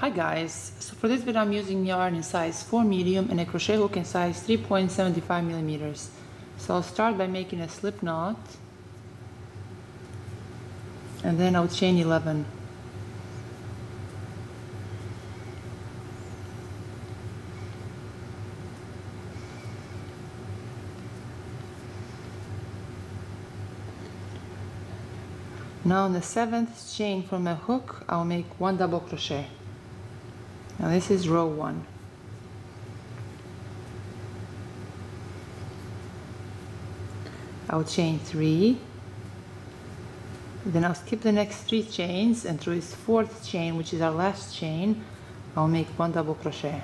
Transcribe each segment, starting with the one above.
Hi guys, so for this video I'm using yarn in size 4 medium and a crochet hook in size 3.75 millimeters. So I'll start by making a slip knot and then I'll chain 11. Now on the 7th chain from a hook I'll make 1 double crochet. Now this is row 1. I'll chain 3, then I'll skip the next 3 chains, and through this 4th chain, which is our last chain, I'll make 1 double crochet.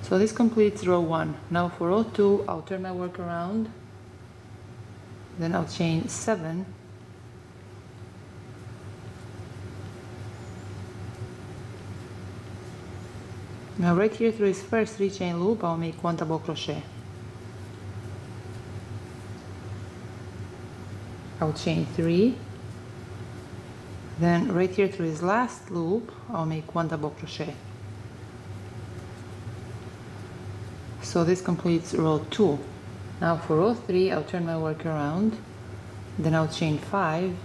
So this completes row 1. Now for row 2, I'll turn my work around, then I'll chain 7, now right here through this first 3 chain loop I'll make 1 double crochet. I'll chain 3, then right here through this last loop I'll make 1 double crochet. So this completes row 2. Now for row 3 I'll turn my work around, then I'll chain 5,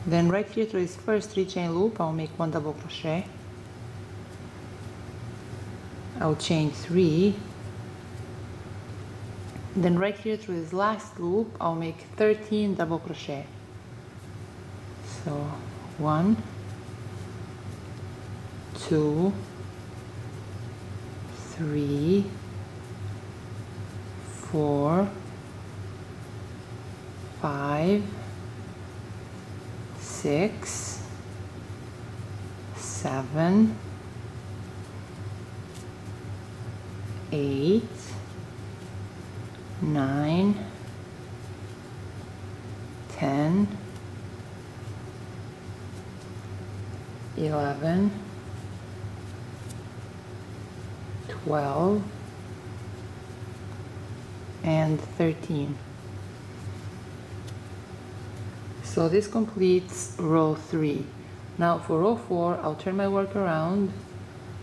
then right here through this first 3 chain loop I'll make 1 double crochet. I'll chain 3, then right here through this last loop I'll make 13 double crochet. So 1, 2, 3, 4, 5, 6, 7, 8, 9, 10, 11, 12, and 13. So this completes row 3. Now for row 4 I'll turn my work around,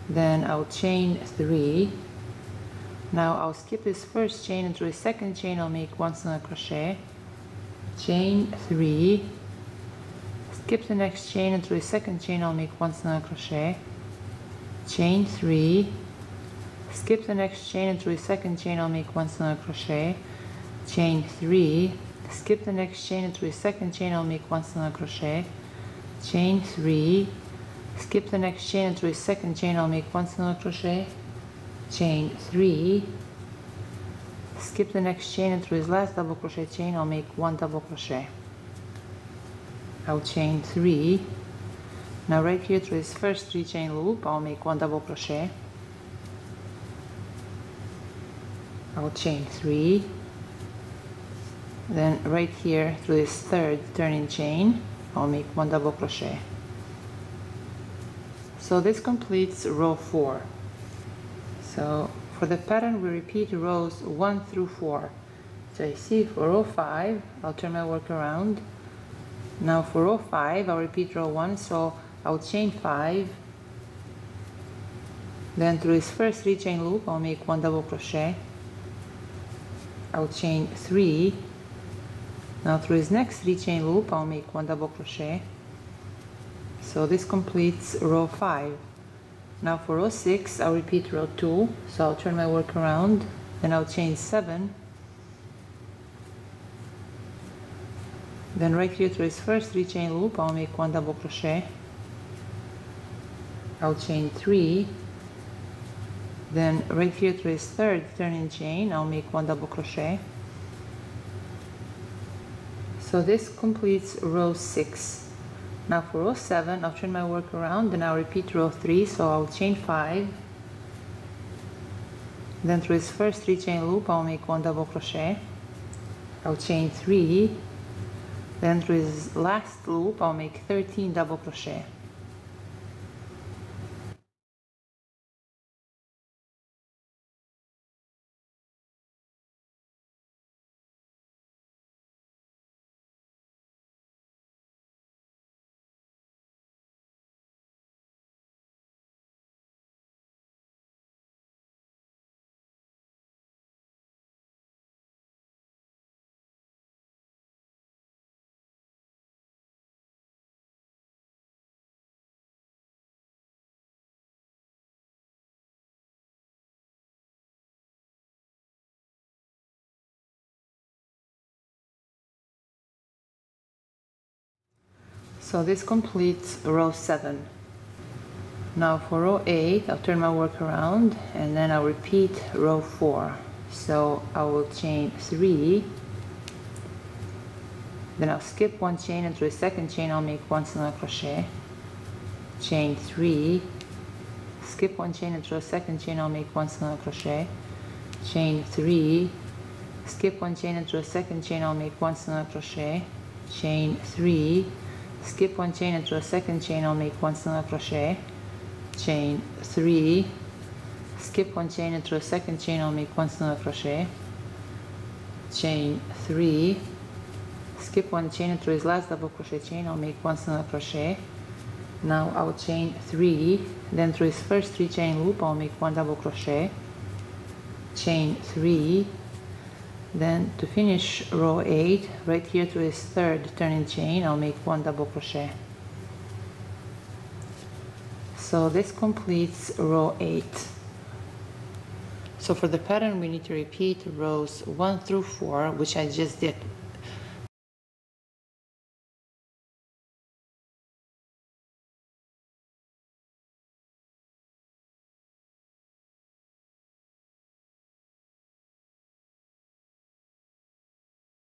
then I'll chain 3. Now I'll skip this first chain, and through the second chain I'll make 1 single crochet, chain 3, skip the next chain, and through the second chain I'll make 1 single crochet, chain 3, skip the next chain, and through the second chain I'll make 1 single crochet, chain 3, skip the next chain, and through the second chain I'll make 1 single crochet, chain 3, skip the next chain, and through the second chain I'll make 1 single crochet, chain 3, skip the next chain, and through this last double crochet chain I'll make 1 double crochet. I'll chain 3. Now right here through this first 3 chain loop I'll make 1 double crochet. I'll chain 3, then right here through this third turning chain I'll make 1 double crochet. So this completes row 4. So for the pattern we repeat rows 1 through 4. So you see for row 5 I'll turn my work around. Now for row 5 I'll repeat row 1, so I'll chain 5, then through this first 3 chain loop I'll make 1 double crochet. I'll chain 3, now through this next 3 chain loop I'll make 1 double crochet. So this completes row 5. Now for row 6 I'll repeat row 2, so I'll turn my work around, then I'll chain 7, then right here through this first 3 chain loop I'll make 1 double crochet. I'll chain 3, then right here through this third turning chain I'll make 1 double crochet. So this completes row 6. Now for row 7 I'll turn my work around, then I'll repeat row 3, so I'll chain 5, then through this first 3 chain loop I'll make 1 double crochet. I'll chain 3, then through this last loop I'll make 13 double crochet. So this completes row 7. Now for row 8, I'll turn my work around and then I'll repeat row 4. So I will chain 3, then I'll skip 1 chain, and through a second chain I'll make 1 single crochet, chain 3, skip 1 chain, and through a second chain I'll make 1 single crochet, chain 3, skip 1 chain, and through a second chain I'll make 1 single crochet, chain 3, skip 1 chain, and through a second chain I'll make 1 single crochet, chain 3, skip 1 chain, and through a second chain I'll make 1 single crochet, chain 3, skip 1 chain, and through his last double crochet chain I'll make 1 single crochet. Now I'll chain 3, then through his first 3 chain loop I'll make 1 double crochet, chain 3, then to finish row 8, right here to his third turning chain I'll make 1 double crochet. So this completes row 8. So for the pattern we need to repeat rows 1 through 4, which I just did